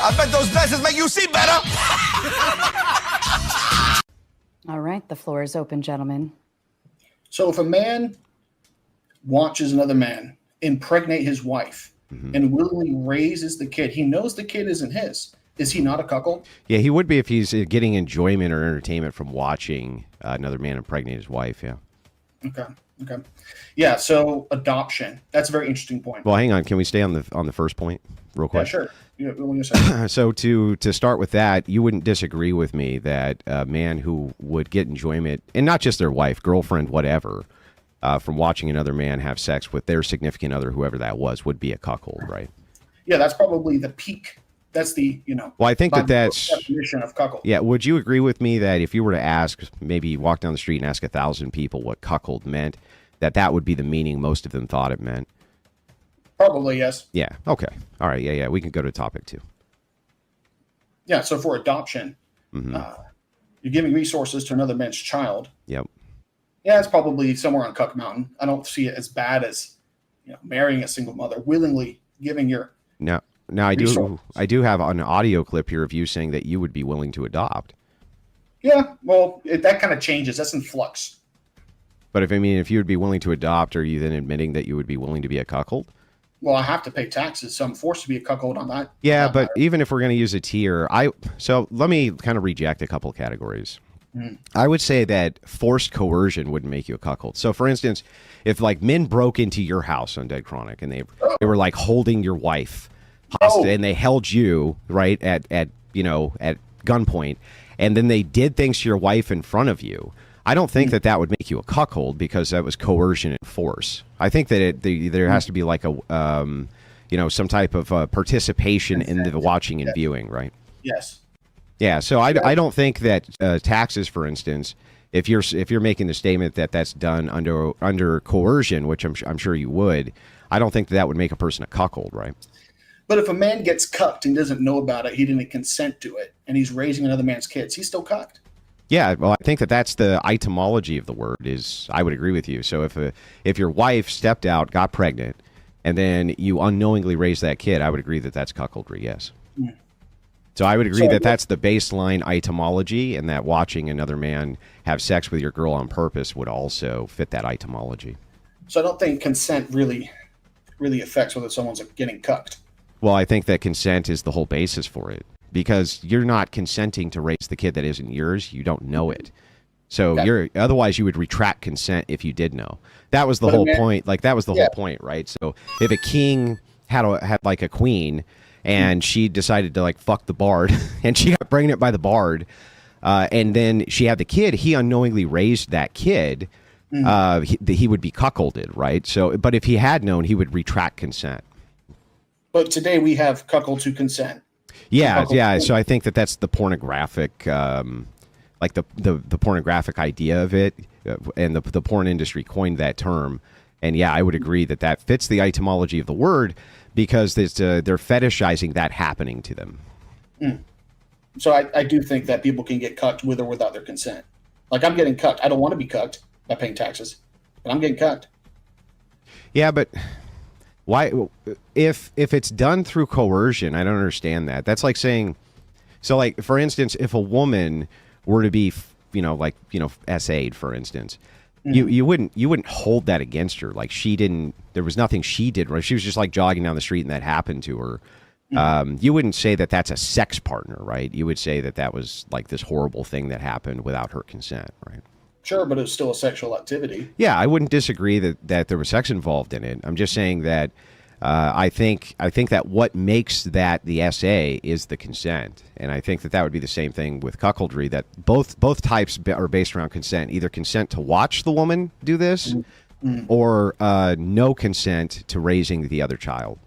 I bet those glasses make you see better. All right, the floor is open, gentlemen. So if a man watches another man impregnate his wife and willingly raises the kid, he knows the kid isn't his. Is he not a cuckold? Yeah, he would be if he's getting enjoyment or entertainment from watching another man impregnate his wife, yeah. Okay. Yeah, so adoption. That's a very interesting point. Well, hang on. Can we stay on the first point real quick? Yeah, sure. Yeah, so to start with that, you wouldn't disagree with me that a man who would get enjoyment, and not just their wife, girlfriend, whatever, from watching another man have sex with their significant other, whoever that was, would be a cuckold, right? Yeah, that's probably the peak. That's the, Well, I think that's definition of cuckold. Yeah, would you agree with me that if you were to ask, maybe you walk down the street and ask 1,000 people what cuckold meant, that would be the meaning most of them thought it meant? Probably, yes. Yeah, okay. All right, yeah, we can go to topic 2. Yeah, so for adoption, you're giving resources to another man's child. Yep. Yeah, it's probably somewhere on Cuck Mountain. I don't see it as bad as marrying a single mother, willingly giving your Now I do have an audio clip here of you saying that you would be willing to adopt. Yeah, well, that kind of changes. That's in flux. But if you would be willing to adopt, are you then admitting that you would be willing to be a cuckold? Well, I have to pay taxes, so I'm forced to be a cuckold on that. Yeah, but even if we're going to use a tier, so let me kind of reject a couple of categories. I would say that forced coercion wouldn't make you a cuckold. So, for instance, if like men broke into your house on Undead Chronic and they were like holding your wife hostage and they held you right at gunpoint, and then they did things to your wife in front of you, I don't think that would make you a cuckold because that was coercion and force. I think that there has to be like a some type of participation in the watching and viewing, right? Yes. Yeah, so I don't think that taxes, for instance, if you're making the statement that that's done under coercion, which I'm sure you would, I don't think that would make a person a cuckold, right? But if a man gets cucked and doesn't know about it, he didn't consent to it, and he's raising another man's kids, he's still cucked. Yeah, well, I think that's the etymology of the word. I would agree with you. So if your wife stepped out, got pregnant, and then you unknowingly raised that kid, I would agree that that's cuckoldry. Yes. So I would agree that that's the baseline etymology, and that watching another man have sex with your girl on purpose would also fit that etymology. So I don't think consent really affects whether someone's getting cucked. Well, I think that consent is the whole basis for it, because you're not consenting to raise the kid that isn't yours. You don't know it. So otherwise you would retract consent if you did know. That was the whole point. Like that was the whole point, right? So if a king had like a queen, and she decided to like fuck the bard, and she got pregnant by the bard, and then she had the kid, he unknowingly raised that kid, he would be cuckolded, right? So, but if he had known, he would retract consent. But today we have cuckolds who consent. Yeah. So I think that's the pornographic, like the pornographic idea of it, and the porn industry coined that term. And yeah, I would agree that fits the etymology of the word, because they're fetishizing that happening to them. So I do think that people can get cucked with or without their consent. Like I'm getting cucked. I don't want to be cucked by paying taxes, but I'm getting cucked. Yeah, but why? If it's done through coercion, I don't understand that. That's like saying, so like for instance, if a woman were to be, SA'd, for instance. You wouldn't hold that against her. Like there was nothing she did. Right? She was just like jogging down the street and that happened to her. You wouldn't say that that's a sex partner, right? You would say that was like this horrible thing that happened without her consent, right? Sure, but it's still a sexual activity. Yeah, I wouldn't disagree that there was sex involved in it. I'm just saying that I think that what makes that the SA is the consent, and I think that would be the same thing with cuckoldry. That both types are based around consent, either consent to watch the woman do this, or no consent to raising the other child.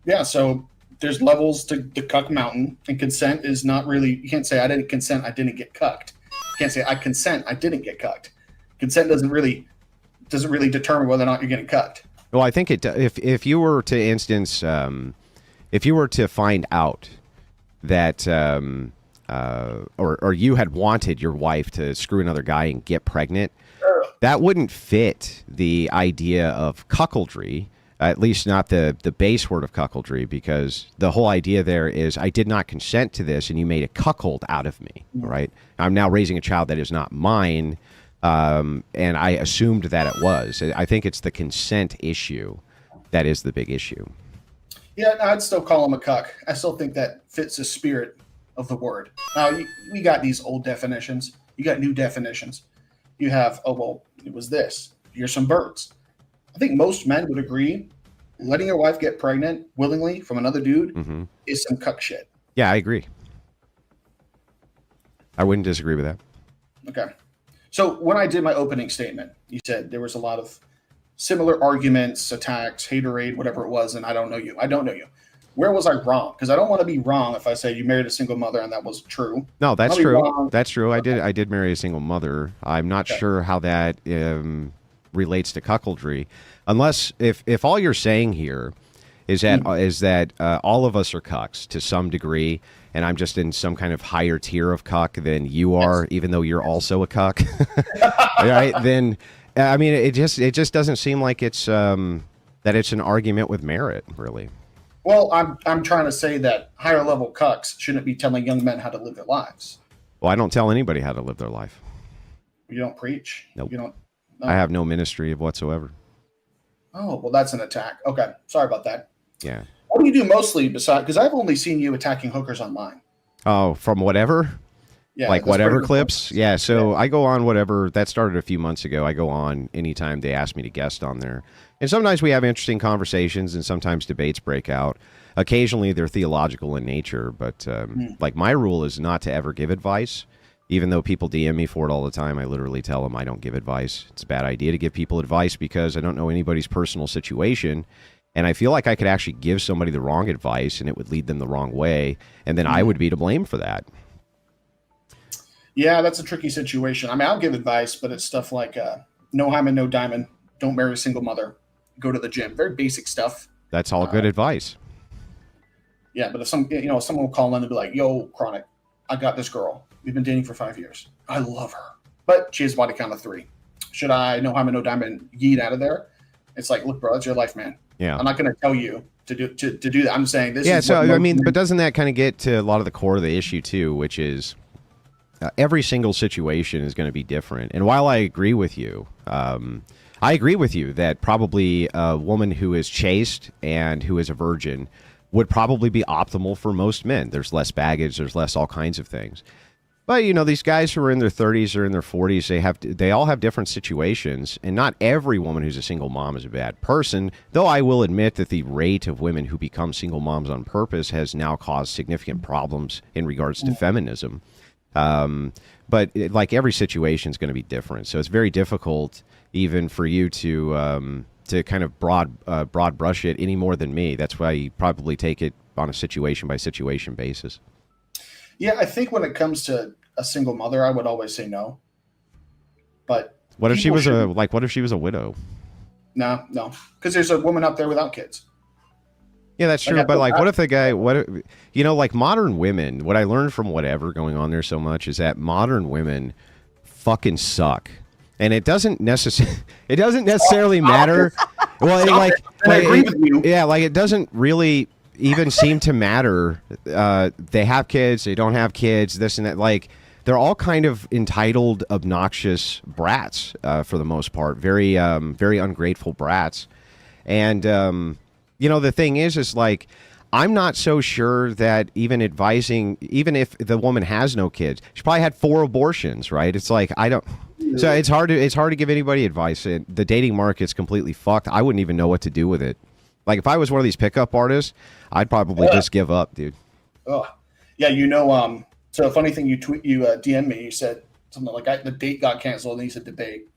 Yeah, so there's levels to the cuck mountain, and consent is not really. You can't say I didn't consent, I didn't get cucked. You can't say I consent, I didn't get cucked. Consent doesn't really determine whether or not you're getting cucked. Well, I think if you were to instance, if you were to find out that, or you had wanted your wife to screw another guy and get pregnant, that wouldn't fit the idea of cuckoldry, At least not the base word of cuckoldry, because the whole idea there is I did not consent to this and you made a cuckold out of me, right? I'm now raising a child that is not mine, and I assumed that it was. I think it's the consent issue that is the big issue. Yeah, no, I'd still call him a cuck. I still think that fits the spirit of the word. Now, we got these old definitions. You got new definitions. You have, oh, well, it was this. Here's some birds. I think most men would agree letting your wife get pregnant willingly from another dude is some cuck shit. Yeah, I agree. I wouldn't disagree with that. Okay. So when I did my opening statement, you said there was a lot of similar arguments, attacks, haterade, whatever it was, and I don't know you. I don't know you. Where was I wrong? Because I don't want to be wrong if I say you married a single mother and that was true. No, that's true. That's true. Okay. I did marry a single mother. I'm not sure how that relates to cuckoldry, unless if all you're saying here is that all of us are cucks to some degree, and I'm just in some kind of higher tier of cuck than you are, even though you're also a cuck. Right? Then I mean, it just doesn't seem like it's that it's an argument with merit, really. Well, I'm trying to say that higher level cucks shouldn't be telling young men how to live their lives. Well, I don't tell anybody how to live their life. You don't preach? Nope. You don't? No. I have no ministry of whatsoever. Oh, well, that's an attack. Okay. Sorry about that. Yeah. What do you do mostly besides, because I've only seen you attacking hookers online. Oh, from whatever? Yeah. Like whatever clips? Yeah. So I go on whatever. That started a few months ago. I go on anytime they ask me to guest on there. And sometimes we have interesting conversations and sometimes debates break out. Occasionally they're theological in nature, but like my rule is not to ever give advice. Even though people DM me for it all the time, I literally tell them I don't give advice. It's a bad idea to give people advice because I don't know anybody's personal situation. And I feel like I could actually give somebody the wrong advice and it would lead them the wrong way. And then I would be to blame for that. Yeah, that's a tricky situation. I mean, I'll give advice, but it's stuff like no hymen, no diamond. Don't marry a single mother. Go to the gym. Very basic stuff. That's all good advice. Yeah, but if someone will call in and be like, yo, Chronic, I got this girl. We've been dating for 5 years. I love her. But she has a body count of 3. Should I, no hymen, no diamond, yeet out of there? It's like, look, bro, it's your life, man. Yeah. I'm not going to tell you to do that. I'm saying this. Yeah, is so, I mean, but doesn't that kind of get to a lot of the core of the issue, too, which is every single situation is going to be different. And while I agree with you, that probably a woman who is chaste and who is a virgin would probably be optimal for most men. There's less baggage. There's less all kinds of things. But, you know, these guys who are in their 30s or in their 40s, they all have different situations, and not every woman who's a single mom is a bad person, though I will admit that the rate of women who become single moms on purpose has now caused significant problems in regards to feminism. But like every situation is going to be different, so it's very difficult even for you to kind of broad brush it any more than me. That's why you probably take it on a situation by situation basis. Yeah, I think when it comes to a single mother, I would always say no. But what if she was a widow? No, because there's a woman out there without kids. Yeah, that's true. But like, what if the guy? Like modern women? What I learned from whatever going on there so much is that modern women fucking suck, and it doesn't necessarily matter. Well, I agree with you. Yeah, like it doesn't really even seem to matter. They have kids, they don't have kids, this and that. Like they're all kind of entitled, obnoxious brats for the most part. Very, very ungrateful brats. And the thing is like I'm not so sure that even if the woman has no kids, she probably had 4 abortions, right? It's like I don't. So it's hard to give anybody advice. The dating market's completely fucked. I wouldn't even know what to do with it. Like if I was one of these pickup artists, I'd probably just give up, dude. Oh, yeah. So a funny thing, you DM me, you said something like the date got canceled and you said debate.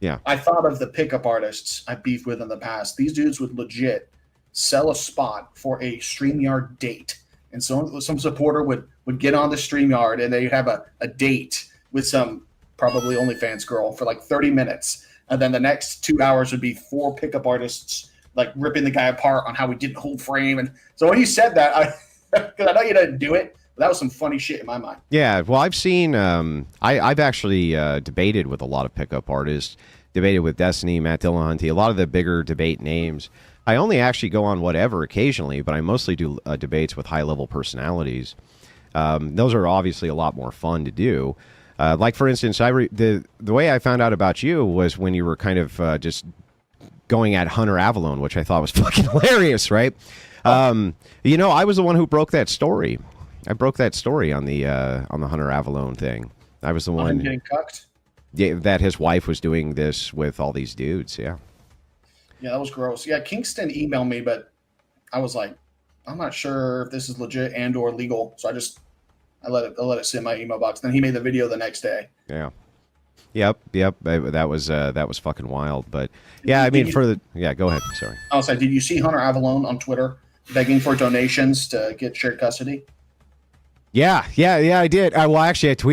Yeah. I thought of the pickup artists I beefed with in the past. These dudes would legit sell a spot for a StreamYard date. And so some supporter would get on the StreamYard and they'd have a date with some probably OnlyFans girl for like 30 minutes. And then the next 2 hours would be 4 pickup artists like ripping the guy apart on how he didn't hold frame. And so when you said that, because I know you didn't do it, but that was some funny shit in my mind. Yeah, well, I've seen, I've actually debated with a lot of pickup artists, debated with Destiny, Matt Dillahunty, a lot of the bigger debate names. I only actually go on whatever occasionally, but I mostly do debates with high-level personalities. Those are obviously a lot more fun to do. Like, for instance, the way I found out about you was when you were kind of just going at Hunter Avalon, which I thought was fucking hilarious, right? You know, I was the one who broke that story. I broke that story on the Hunter Avalon thing. I was the one getting cucked. Yeah, that his wife was doing this with all these dudes. Yeah. Yeah, that was gross. Yeah, Kingston emailed me, but I was like, I'm not sure if this is legit and or legal. So I let it sit in my email box. Then he made the video the next day. Yeah. Yep. That was fucking wild. But yeah, I mean, go ahead. Sorry. I was like, did you see Hunter Avalon on Twitter begging for donations to get shared custody? Yeah, I did. Well, actually, I tweeted